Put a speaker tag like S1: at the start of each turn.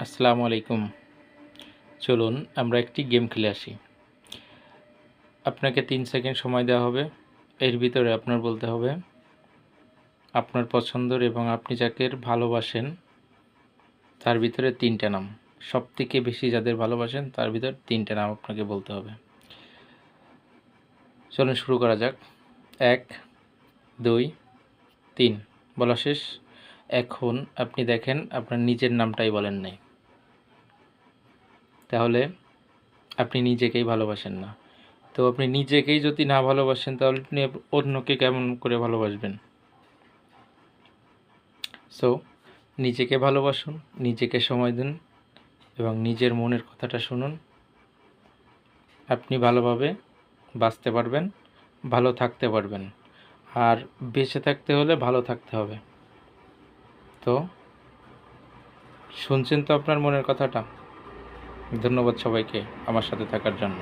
S1: আসসালামু আলাইকুম। চলুন আমরা একটি গেম খেলে আসি। আপনাকে 3 সেকেন্ড সময় দেওয়া হবে। এর ভিতরে আপনার বলতে হবে আপনার পছন্দের এবং আপনি যাকে ভালোবাসেন তার ভিতরে 3টা নাম। সবথেকে বেশি যাদের ভালোবাসেন তার ভিতর 3টা নাম আপনাকে বলতে হবে। চলুন শুরু করা যাক। 1, 2, 3 বলা শেষ। এখন আপনি দেখেন আপনার নিজের নামটাই বলেন নাই। তাহলে আপনি নিজেকেই ভালোবাসেন না। তো আপনি নিজেকেই যদি না ভালোবাসেন তাহলে আপনি অন্যকে কেমন করে ভালোবাসবেন? সো নিজেকে ভালোবাসুন, নিজেকে সময় দিন এবং নিজের মনের কথাটা শুনুন। আপনি ভালোভাবে বাঁচতে পারবেন, ভালো থাকতে পারবেন। আর বেঁচে থাকতে হলে ভালো থাকতে হবে। তো শুনছেন তো আপনার মনের কথাটা? ধন্যবাদ সবাইকে আমার সাথে থাকার জন্য।